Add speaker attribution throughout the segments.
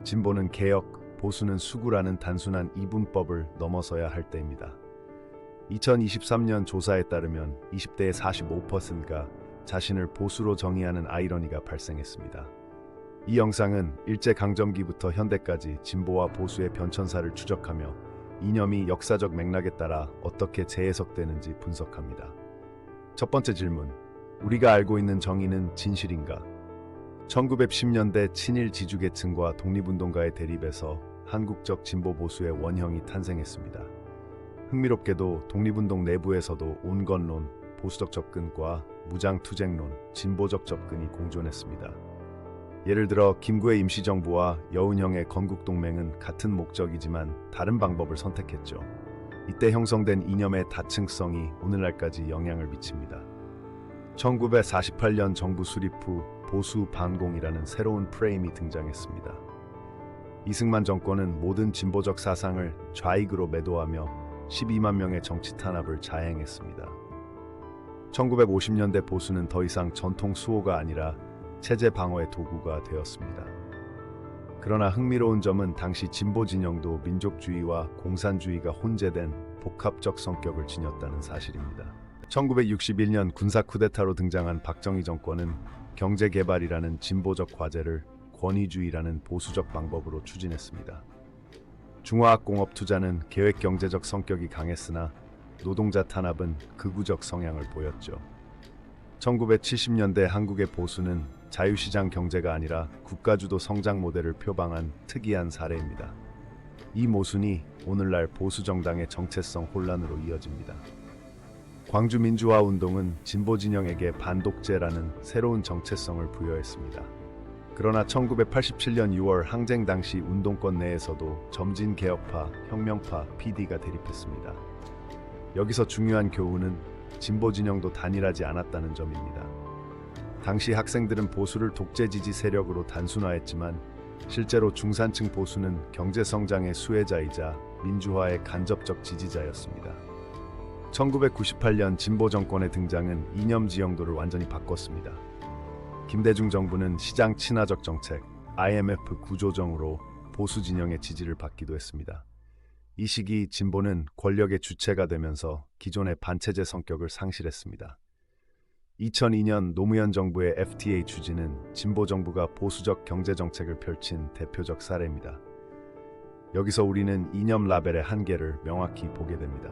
Speaker 1: 진보는 개혁, 보수는 수구라는 단순한 이분법을 넘어서야 할 때입니다. 2023년 조사에 따르면 20대의 45%가 자신을 보수로 정의하는 아이러니가 발생했습니다. 이 영상은 일제강점기부터 현대까지 진보와 보수의 변천사를 추적하며 이념이 역사적 맥락에 따라 어떻게 재해석되는지 분석합니다. 첫 번째 질문, 우리가 알고 있는 정의는 진실인가? 1910년대 친일 지주계층과 독립운동가의 대립에서 한국적 진보 보수의 원형이 탄생했습니다. 흥미롭게도 독립운동 내부에서도 온건론, 보수적 접근과 무장투쟁론, 진보적 접근이 공존했습니다. 예를 들어 김구의 임시정부와 여운형의 건국동맹은 같은 목적이지만 다른 방법을 선택했죠. 이때 형성된 이념의 다층성이 오늘날까지 영향을 미칩니다. 1948년 정부 수립 후 보수 반공이라는 새로운 프레임이 등장했습니다. 이승만 정권은 모든 진보적 사상을 좌익으로 매도하며 12만 명의 정치 탄압을 자행했습니다. 1950년대 보수는 더 이상 전통 수호가 아니라 체제 방어의 도구가 되었습니다. 그러나 흥미로운 점은 당시 진보 진영도 민족주의와 공산주의가 혼재된 복합적 성격을 지녔다는 사실입니다. 1961년 군사 쿠데타로 등장한 박정희 정권은 경제개발이라는 진보적 과제를 권위주의라는 보수적 방법으로 추진했습니다. 중화학공업 투자는 계획경제적 성격이 강했으나 노동자 탄압은 극우적 성향을 보였죠. 1970년대 한국의 보수는 자유시장 경제가 아니라 국가주도 성장 모델을 표방한 특이한 사례입니다. 이 모순이 오늘날 보수정당의 정체성 혼란으로 이어집니다. 광주민주화운동은 진보진영에게 반독재라는 새로운 정체성을 부여했습니다. 그러나 1987년 6월 항쟁 당시 운동권 내에서도 점진개혁파, 혁명파, PD가 대립했습니다. 여기서 중요한 교훈은 진보진영도 단일하지 않았다는 점입니다. 당시 학생들은 보수를 독재지지 세력으로 단순화했지만 실제로 중산층 보수는 경제성장의 수혜자이자 민주화의 간접적 지지자였습니다. 1998년 진보 정권의 등장은 이념 지형도를 완전히 바꿨습니다. 김대중 정부는 시장 친화적 정책, IMF 구조정으로 보수 진영의 지지를 받기도 했습니다. 이 시기 진보는 권력의 주체가 되면서 기존의 반체제 성격을 상실했습니다. 2002년 노무현 정부의 FTA 추진은 진보 정부가 보수적 경제 정책을 펼친 대표적 사례입니다. 여기서 우리는 이념 라벨의 한계를 명확히 보게 됩니다.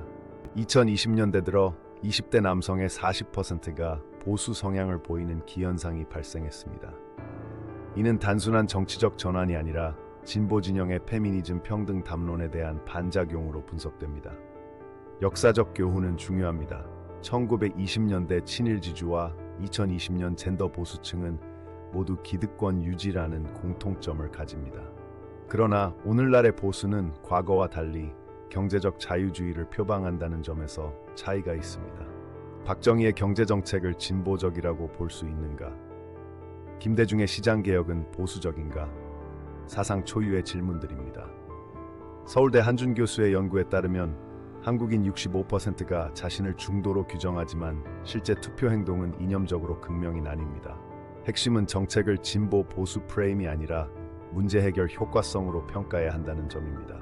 Speaker 1: 2020년대 들어 20대 남성의 40%가 보수 성향을 보이는 기현상이 발생했습니다. 이는 단순한 정치적 전환이 아니라 진보 진영의 페미니즘 평등 담론에 대한 반작용으로 분석됩니다. 역사적 교훈은 중요합니다. 1920년대 친일 지주와 2020년 젠더 보수층은 모두 기득권 유지라는 공통점을 가집니다. 그러나 오늘날의 보수는 과거와 달리 경제적 자유주의를 표방한다는 점에서 차이가 있습니다. 박정희의 경제정책을 진보적이라고 볼 수 있는가? 김대중의 시장개혁은 보수적인가? 사상 초유의 질문들입니다. 서울대 한준 교수의 연구에 따르면 한국인 65%가 자신을 중도로 규정하지만 실제 투표 행동은 이념적으로 극명히 나뉩니다. 핵심은 정책을 진보 보수 프레임이 아니라 문제 해결 효과성으로 평가해야 한다는 점입니다.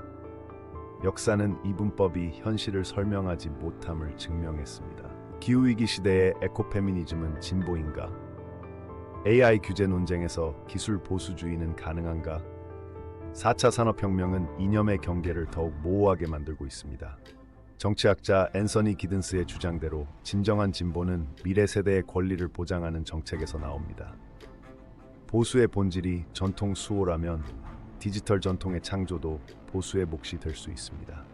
Speaker 1: 역사는 이분법이 현실을 설명하지 못함을 증명했습니다. 기후위기 시대의 에코페미니즘은 진보인가? AI 규제 논쟁에서 기술 보수주의는 가능한가? 4차 산업혁명은 이념의 경계를 더욱 모호하게 만들고 있습니다. 정치학자 앤서니 기든스의 주장대로 진정한 진보는 미래 세대의 권리를 보장하는 정책에서 나옵니다. 보수의 본질이 전통 수호라면 디지털 전통의 창조도 보수의 몫이 될 수 있습니다.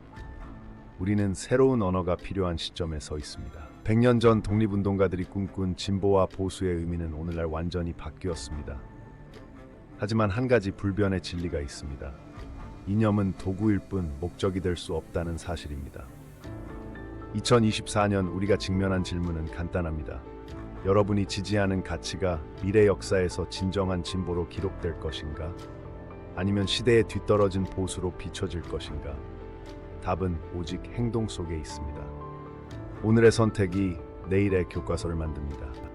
Speaker 1: 우리는 새로운 언어가 필요한 시점에 서 있습니다. 100년 전 독립운동가들이 꿈꾼 진보와 보수의 의미는 오늘날 완전히 바뀌었습니다. 하지만 한 가지 불변의 진리가 있습니다. 이념은 도구일 뿐 목적이 될 수 없다는 사실입니다. 2024년 우리가 직면한 질문은 간단합니다. 여러분이 지지하는 가치가 미래 역사에서 진정한 진보로 기록될 것인가? 아니면 시대에 뒤떨어진 보수로 비춰질 것인가? 답은 오직 행동 속에 있습니다. 오늘의 선택이 내일의 교과서를 만듭니다.